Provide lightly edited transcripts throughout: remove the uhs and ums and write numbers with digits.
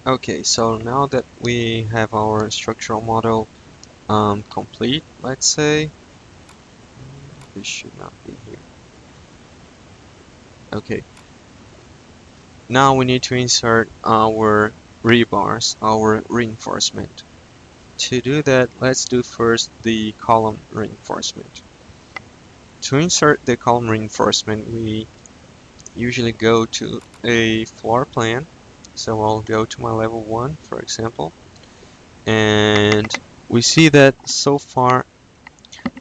Okay, so now that we have our structural model complete, let's say, this should not be here. Okay, now we need to insert our rebars, our reinforcement. To do that, let's do first the column reinforcement. To insert the column reinforcement, we usually go to a floor plan. So I'll go to my level 1, for example, and we see that so far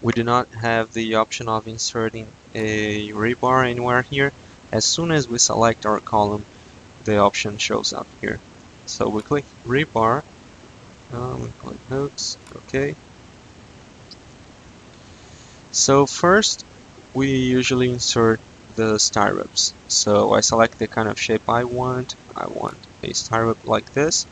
we do not have the option of inserting a rebar anywhere here. As soon as we select our column, the option shows up here. So we click rebar, we click notes, okay. So first, we usually insert the stirrups. So I select the kind of shape I want. I want a stirrup like this.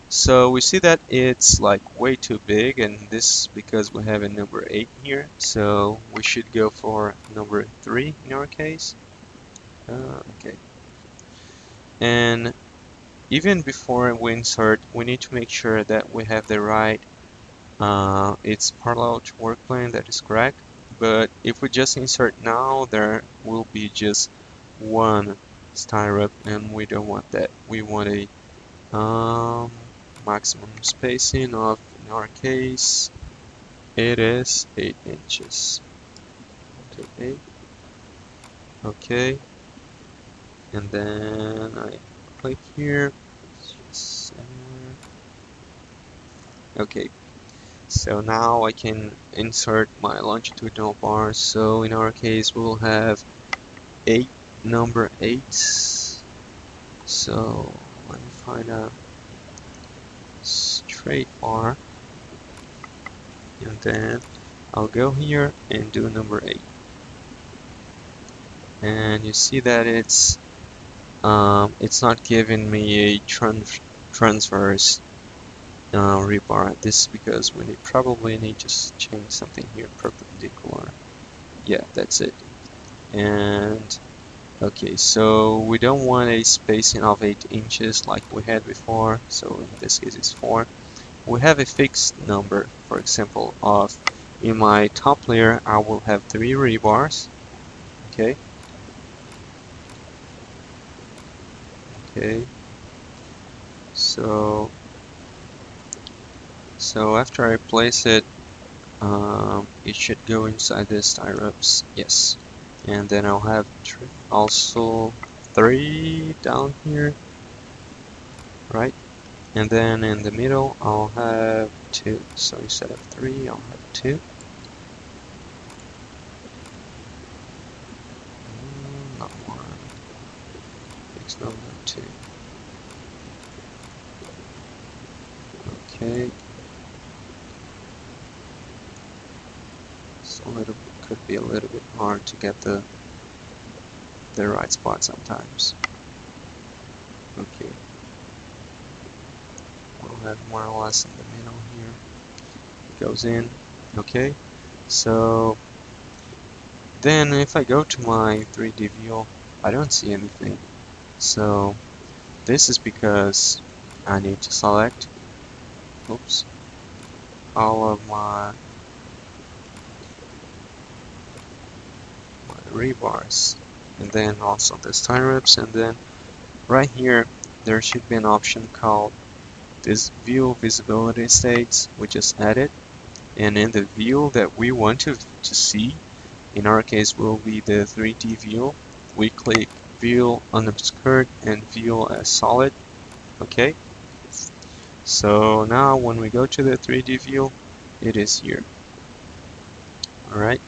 So we see that it's like way too big, and this is because we have a number 8 here. So we should go for number 3 in our case. Okay. And even before we insert, we need to make sure that we have the right it's parallel to work plane, that is correct. But if we just insert now, there will be just one stirrup, and we don't want that. We want a maximum spacing of, in our case, it is 8 inches. Okay, 8. Okay, and then I click here. Okay, so now I can insert my longitudinal bars. So in our case, we'll have number 8. So let me find a straight bar, and then I'll go here and do number 8. And you see that it's not giving me a transverse rebar. This is because we probably need to change something here, perpendicular. Yeah, that's it. And okay, so we don't want a spacing of 8 inches like we had before, so in this case it's 4. We have a fixed number, for example, of, in my top layer I will have 3 rebars. Okay. Okay. So after I place it, it should go inside the stirrups. Yes. And then I'll have also 3 down here, right? And then in the middle I'll have 2. So instead of 3, I'll have 2. Not 1. Fix number 2. Okay. So could be a little bit hard to get the right spot sometimes. Okay. We'll have more or less in the middle here. It goes in. Okay. So then if I go to my 3D view, I don't see anything. So this is because I need to select, oops, all of my rebars, and then also the stirrups, and then right here there should be an option called this view visibility states. We just add it, and in the view that we want to see, in our case will be the 3D view, we click view unobscured and view as solid. Okay, so now when we go to the 3D view, it is here. Alright,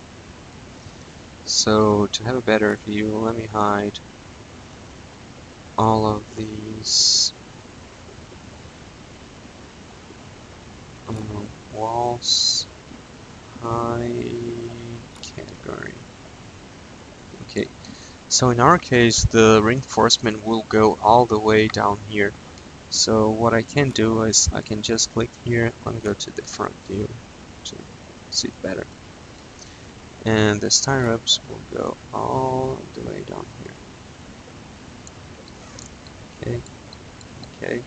so to have a better view, let me hide all of these walls. Hide category. Okay, so in our case the reinforcement will go all the way down here. So what I can do is I can just click here. Let me go to the front view to see it better. And the stirrups will go all the way down here. Okay, okay.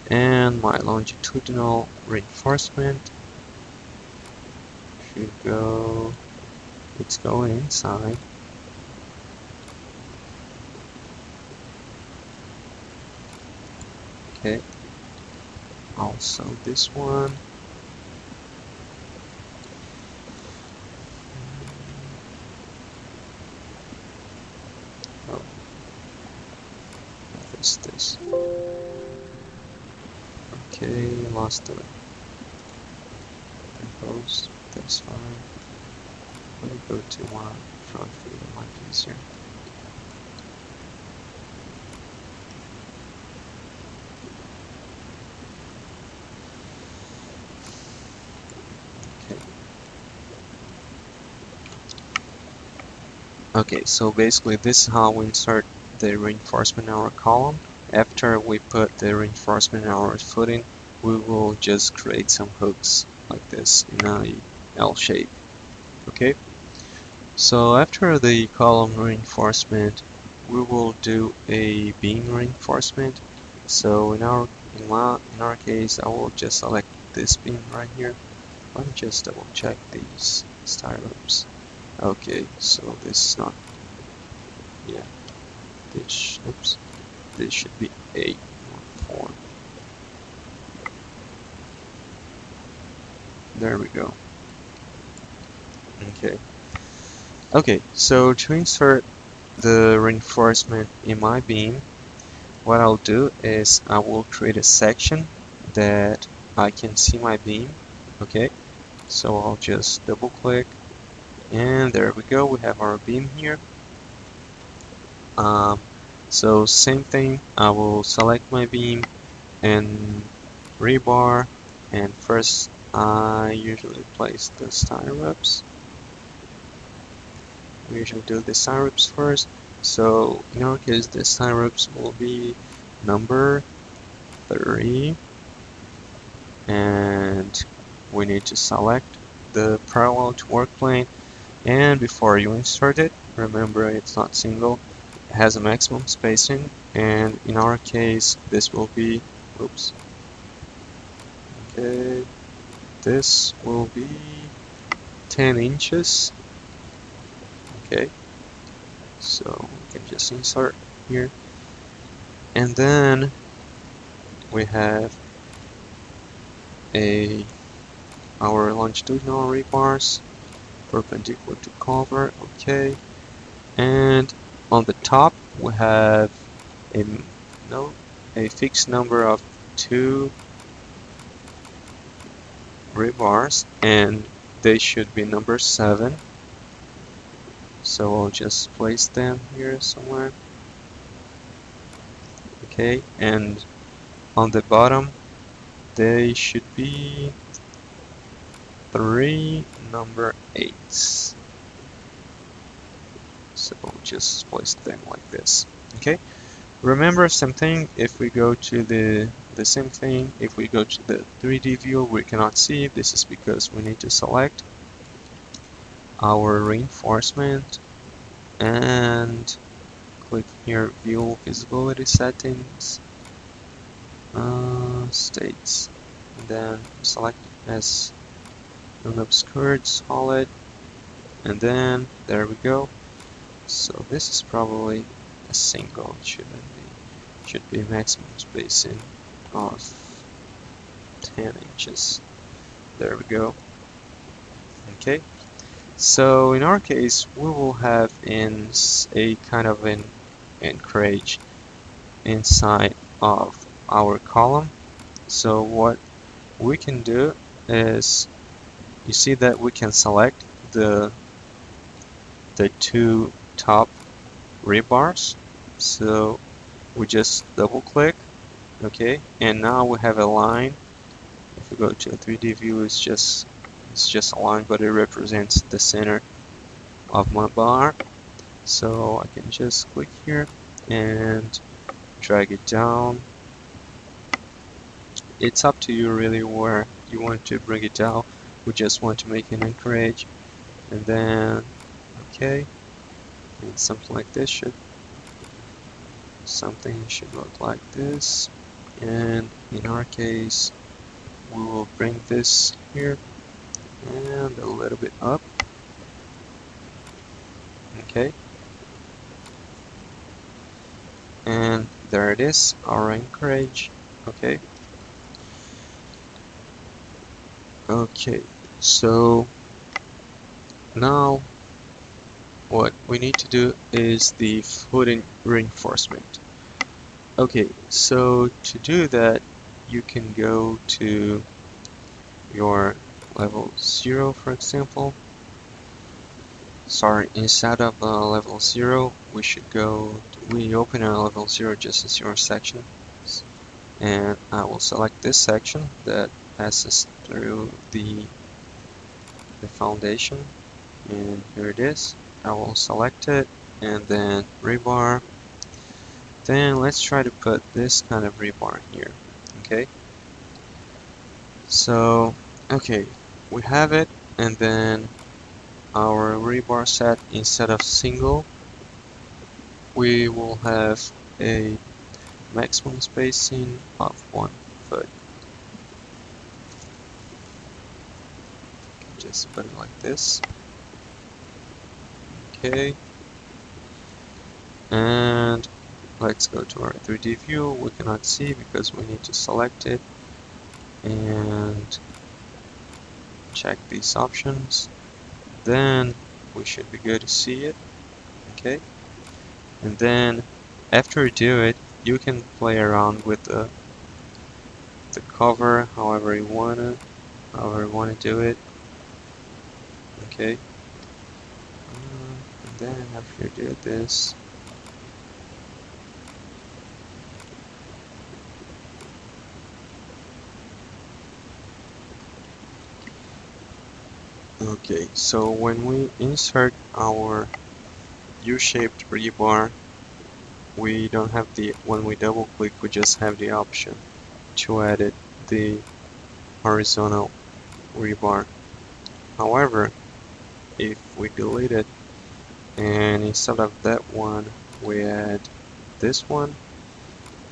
And my longitudinal reinforcement should go, it's going inside. Okay, also this one. Oh, what is this? Okay, lost the post. That's fine. Let me go to one front view, it might be easier. Okay, so basically this is how we insert the reinforcement in our column. After we put the reinforcement in our footing, we will just create some hooks like this in a L shape. Okay, so after the column reinforcement, we will do a beam reinforcement. So in our case, I will just select this beam right here. Let me just double check these stirrups. Okay, so this is not, yeah, oops, this should be 8, not 4. There we go. Okay, so to insert the reinforcement in my beam, what I'll do is I will create a section that I can see my beam. Okay, so I'll just double click, and there we go, we have our beam here. So same thing, I will select my beam and rebar, and first I usually place the stirrups. We usually do the stirrups first. So in our case, the stirrups will be number 3, and we need to select the parallel to work plane. And before you insert it, remember it's not single, it has a maximum spacing, and in our case this will be, oops, okay, this will be 10 inches. Okay, so we can just insert here, and then we have our longitudinal rebars perpendicular to culvert. Okay, and on the top we have a fixed number of 2 rebars, and they should be number 7. So I'll just place them here somewhere. Okay, and on the bottom they should be 3 number 8s. So I'll just place them like this. Okay, remember something, if we go to the same thing, if we go to the 3D view, we cannot see. This is because we need to select our reinforcement and click here, view visibility settings, states, and then select as unobscured solid, and then there we go. So this is probably a single, should be maximum spacing of 10 inches. There we go. Okay, so in our case we will have a kind of an anchorage inside of our column. So what we can do is, you see that we can select the 2 top rebars. So we just double click, okay, and now we have a line. If we go to a 3D view, it's just a line, but it represents the center of my bar. So I can just click here and drag it down. It's up to you really where you want to bring it down. We just want to make an anchorage, and then okay, and something should look like this. and in our case we will bring this here and a little bit up. Okay, and there it is, our anchorage. Okay, so now what we need to do is the footing reinforcement. Okay, so to do that you can go to your level 0, for example. Sorry, instead of level 0 we open a level 0 just as your section, and I will select this section that passes through the foundation, and here it is. I will select it and then rebar. Then let's try to put this kind of rebar here. Okay, so okay, we have it, and then our rebar set, instead of single we will have a maximum spacing of 1 foot. Just put it like this. Okay, and let's go to our 3D view. We cannot see because we need to select it and check these options. Then we should be good to see it. Okay, and then after you do it, you can play around with the cover however you wanna do it. Okay, and then after you do this, okay, so when we insert our U-shaped rebar, we don't have when we double click, we just have the option to edit the horizontal rebar. However, if we delete it and instead of that one we add this one,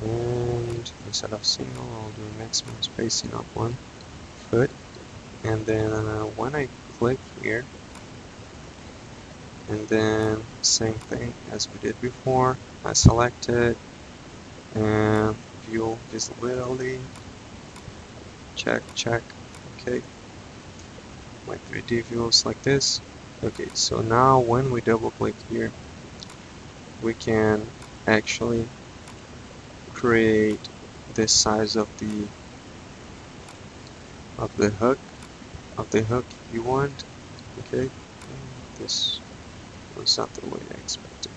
and instead of single I'll do maximum spacing of 1 foot, and then when I click here, and then same thing as we did before, I select it and view visibility, check. Okay, my 3D views like this. Okay, so now when we double click here, we can actually create the size of the hook you want. Okay, this was not the way I expected.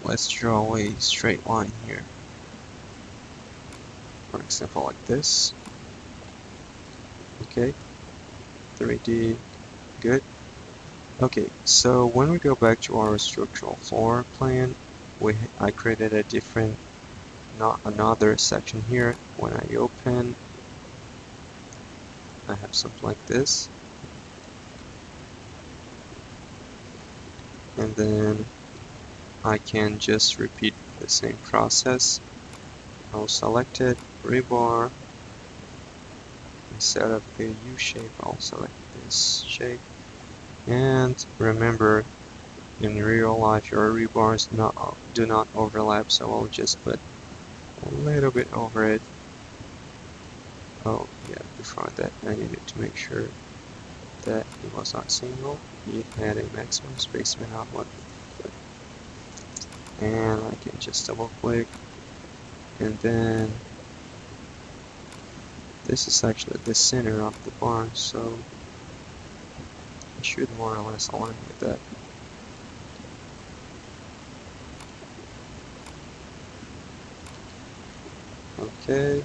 Let's draw a straight line here, for example like this. Okay, 3D, good. Okay, so when we go back to our structural floor plan, I created a different, not another section here. When I open, I have something like this, and then I can just repeat the same process. I'll select it, rebar. Instead of the U shape, I'll select this shape. And remember, in real life your rebars do not overlap, so I'll just put a little bit over it. Oh yeah, before that I needed to make sure that it was not single. It had a maximum spacing of 1 foot. And I can just double click, and then this is actually the center of the bar, so it should more or less align with that. Okay,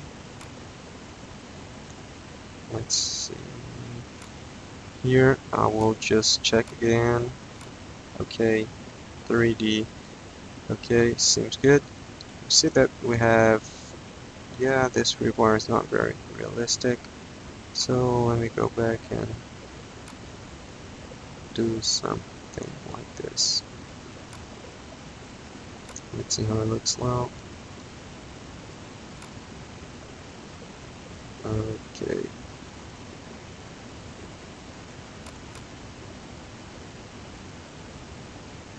let's see. Here I will just check again. Okay, 3D. Okay, seems good. You see that we have, yeah, this rebar is not very realistic. So let me go back and do something like this. Let's see how it looks now. Okay.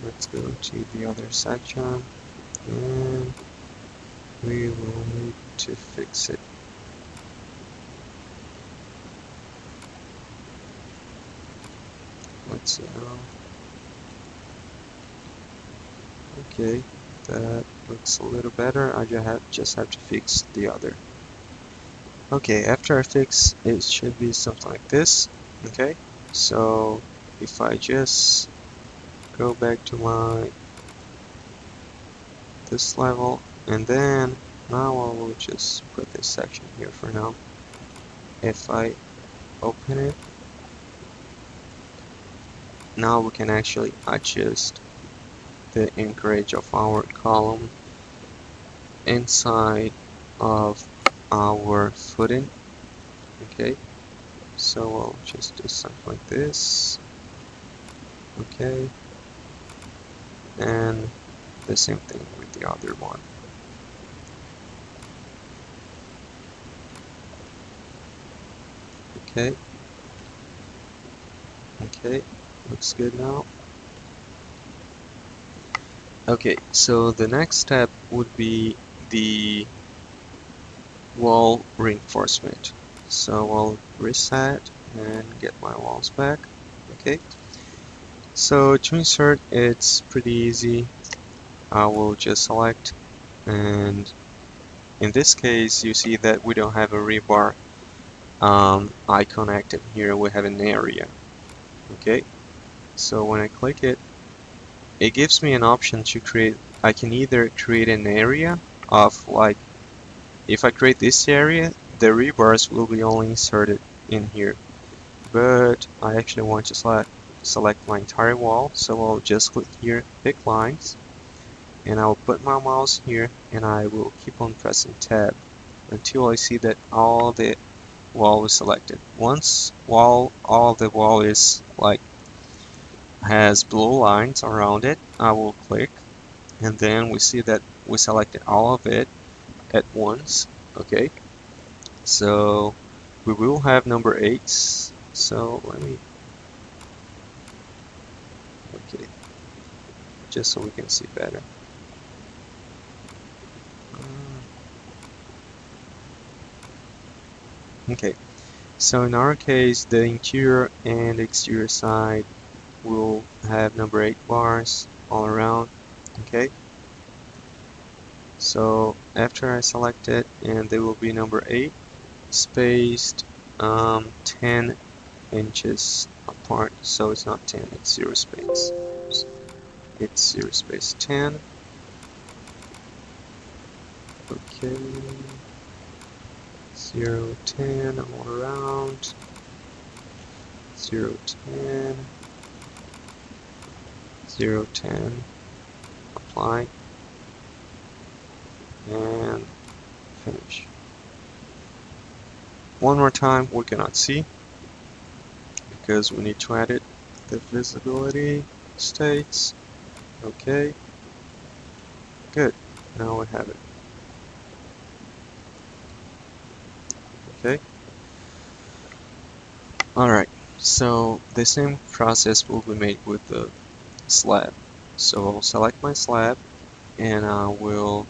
Let's go to the other section and we will need to fix it. Let's see how. Okay, that looks a little better. I just have to fix the other. Okay, after I fix, it should be something like this. Okay, so if I just go back to this level, and then now I will just put this section here for now. If I open it, now we can actually adjust the anchorage of our column inside of our footing. Okay, so I'll just do something like this. Okay, and the same thing with the other one. Okay, okay, looks good now. Okay, so the next step would be the wall reinforcement. So I'll reset and get my walls back. Okay, so to insert, it's pretty easy. I will just select, and in this case you see that we don't have a rebar icon active here. We have an area. Okay, so when I click it, it gives me an option to create. I can either create an area of, like, if I create this area, the rebars will be only inserted in here, but I actually want to select my entire wall, so I'll just click here, pick lines, and I'll put my mouse here, and I will keep on pressing tab until I see that all the wall is selected. Once all the wall is has blue lines around it, I will click, and then we see that we selected all of it at once. Okay, so we will have number 8. So let me, okay, just so we can see better. Okay, so in our case, the interior and exterior side will have number 8 bars all around. Okay, so after I select it, and they will be number 8, spaced 10 inches apart, so it's not 10, it's 0 space. It's 0 space 10. Okay, 0, 10 all around, 0, 10, 0, 10, apply, and finish. One more time, we cannot see because we need to edit the visibility states. Okay, good, now we have it. Okay, alright, so the same process will be made with the slab. So I'll select my slab, and I will,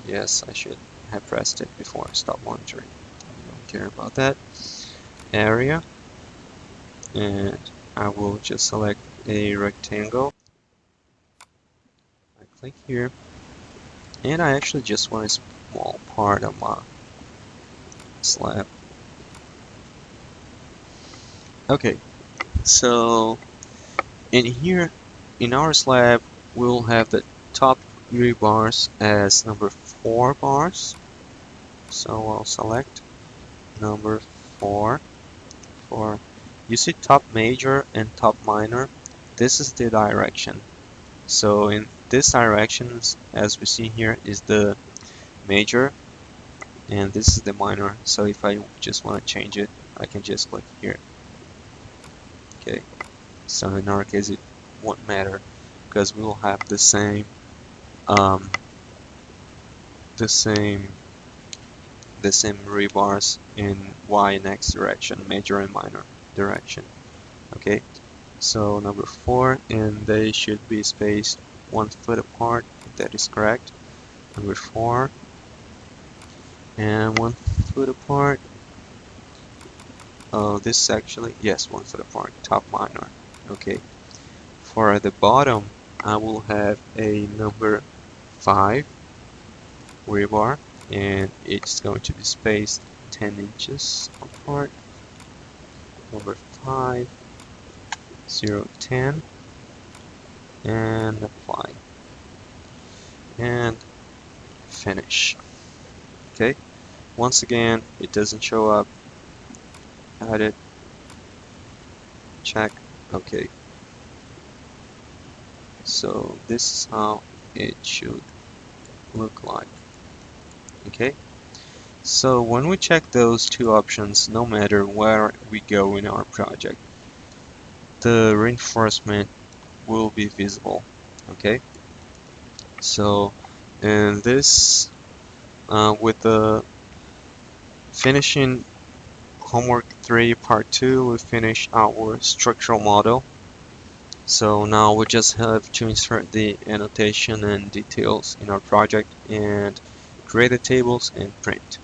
yes, I should have pressed it before I stop monitoring. I don't care about that. Area, and I will just select a rectangle. I click here, and I actually just want a small part of my slab. Okay, so in here, in our slab, we'll have the top rebars as number 4 bars. So I'll select number 4 for, you see top major and top minor. This is the direction. So in this direction, as we see here, is the major, and this is the minor. So if I just want to change it, I can just click here. Okay, so in our case it won't matter because we will have the same the same rebars in Y and X direction, major and minor direction. Okay, so number 4, and they should be spaced 1 foot apart, if that is correct. Number 4, and 1 foot apart. Oh, this is actually, yes, 1 foot apart, top minor. Okay, for the bottom, I will have a number 5 rebar, and it's going to be spaced 10 inches apart. Number 5, 0, 10, and apply, and finish. Okay, once again, it doesn't show up. Add it, check. Okay, so this is how it should look like. Okay, so when we check those two options, no matter where we go in our project, the reinforcement will be visible. Okay, so in this with the finishing homework 3 part 2, we finish our structural model. So now we just have to insert the annotation and details in our project and create the tables and print.